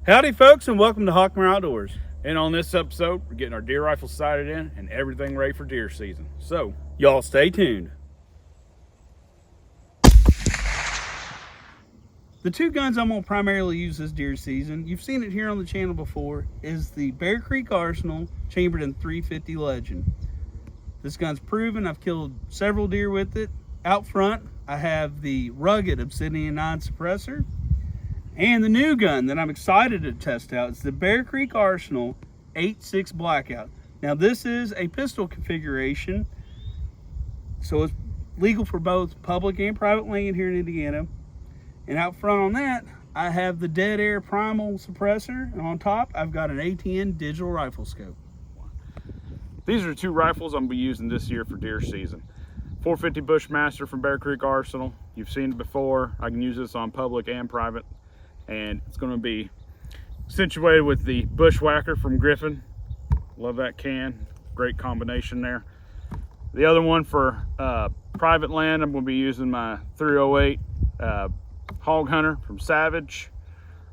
Howdy folks, and welcome to Hawkmer Outdoors. And on this episode, we're getting our deer rifles sighted in and everything ready for deer season. So, y'all stay tuned. The two guns I'm going to primarily use this deer season, you've seen it here on the channel before, is the Bear Creek Arsenal chambered in 350 Legend. This gun's proven. I've killed several deer with it. Out front, I have the rugged Obsidian 9 suppressor. And the new gun that I'm excited to test out is the Bear Creek Arsenal 8.6 Blackout. Now this is a pistol configuration, so it's legal for both public and private land here in Indiana. And out front on that, I have the Dead Air Primal suppressor, and on top, I've got an ATN digital rifle scope. These are two rifles I'm going to be using this year for deer season. 450 Bushmaster from Bear Creek Arsenal. You've seen it before. I can use this on public and private. And it's going to be situated with the Bushwhacker from Griffin. Love that can. Great combination there. The other one for private land, I'm going to be using my 308 Hog Hunter from Savage.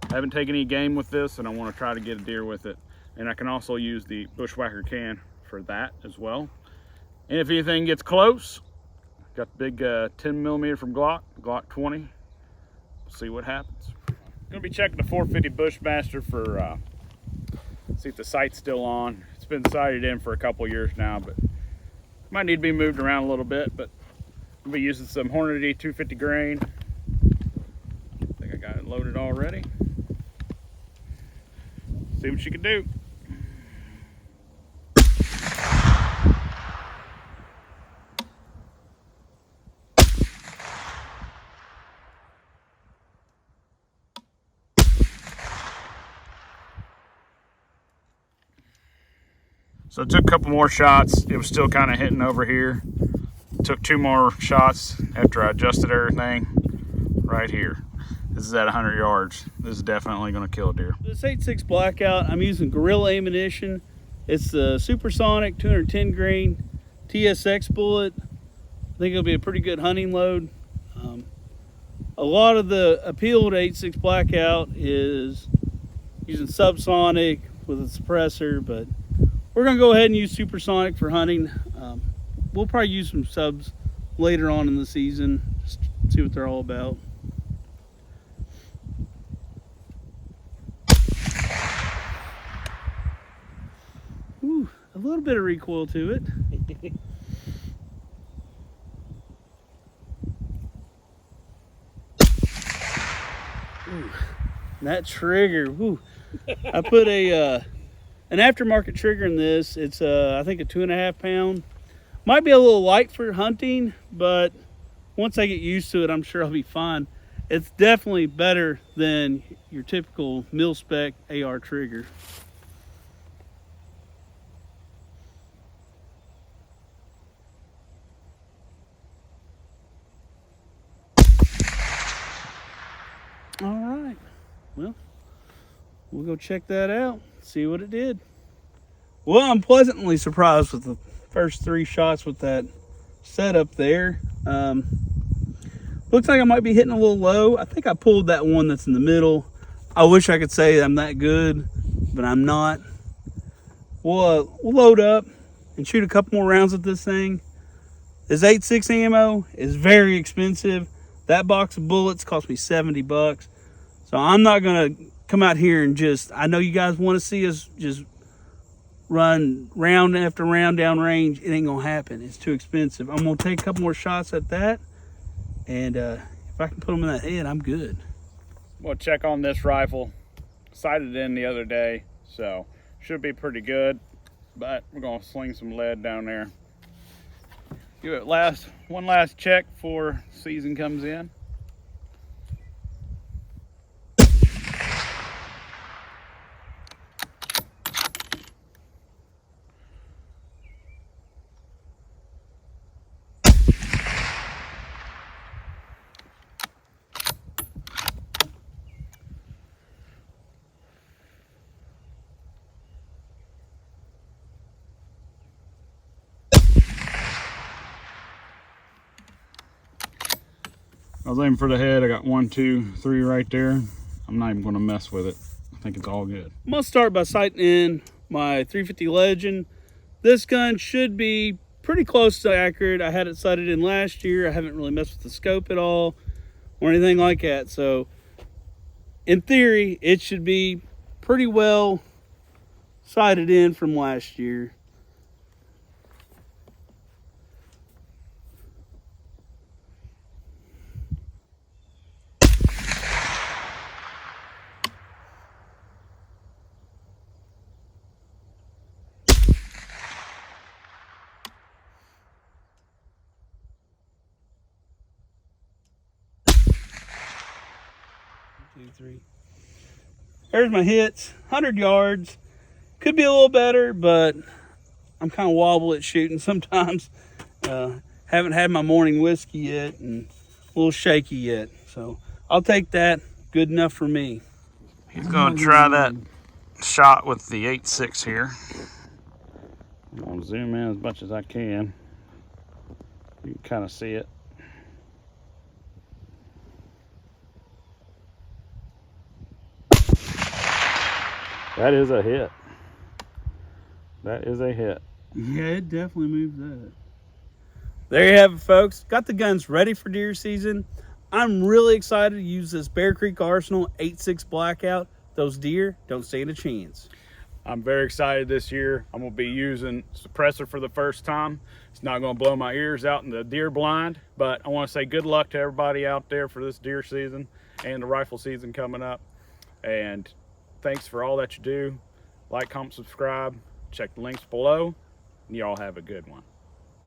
I haven't taken any game with this, and I want to try to get a deer with it. And I can also use the Bushwhacker can for that as well. And if anything gets close, got the big 10mm from Glock 20. See what happens. Gonna be checking the 450 Bushmaster for see if the sight's still on. It's been sighted in for a couple years now, but might need to be moved around a little bit. But I'll be using some Hornady 250 grain. I think I got it loaded already. See what you can do. So I took a couple more shots. It was still kind of hitting over here. Took two more shots after I adjusted everything right here. This is at 100 yards. This is definitely going to kill a deer. This 8.6 Blackout, I'm using Gorilla ammunition. It's the supersonic 210 grain TSX bullet. I think it'll be a pretty good hunting load. A lot of the appeal to 8.6 Blackout is using subsonic with a suppressor, but we're gonna go ahead and use supersonic for hunting. We'll probably use some subs later on in the season, just see what they're all about. Ooh, a little bit of recoil to it. Ooh, that trigger, ooh. I put an aftermarket trigger in this. It's I think a 2.5 pound. Might be a little light for hunting, but once I get used to it, I'm sure I'll be fine. It's definitely better than your typical mil-spec AR trigger. All right, well, we'll go check that out, see what it did. Well, I'm pleasantly surprised with the first 3 shots with that setup there. Looks like I might be hitting a little low. I think I pulled that one that's in the middle. I wish I could say I'm that good, but I'm not. We'll load up and shoot a couple more rounds with this thing. This 8.6 ammo is very expensive. That box of bullets cost me 70 bucks. So I'm not gonna come out here and just, I know you guys want to see us just run round after round down range. It ain't gonna happen. It's too expensive. I'm gonna take a couple more shots at that, and if I can put them in that head, I'm good. We'll check on this rifle. Sighted in the other day, so should be pretty good. But we're gonna sling some lead down there. Give it one last check before season comes in. I was aiming for the head. I got 1, 2, 3 right there. I'm not even going to mess with it. I think it's all good. I'm gonna start by sighting in my 350 Legend. This gun should be pretty close to accurate. I had it sighted in last year. I haven't really messed with the scope at all or anything like that. So in theory, it should be pretty well sighted in from last year. Two, three. There's my hits, 100 yards. Could be a little better, but I'm kind of wobble at shooting sometimes. Haven't had my morning whiskey yet and a little shaky yet. So I'll take that. Good enough for me. He's going to try that shot with the 8.6 here. I'm going to zoom in as much as I can. You can kind of see it. That is a hit. That is a hit. Yeah, it definitely moved that. There you have it, folks. Got the guns ready for deer season. I'm really excited to use this Bear Creek Arsenal 8.6 Blackout. Those deer don't stand a chance. I'm very excited this year. I'm going to be using suppressor for the first time. It's not going to blow my ears out in the deer blind, but I want to say good luck to everybody out there for this deer season and the rifle season coming up. And thanks for all that you do. Like, comment, subscribe. Check the links below. And you all have a good one.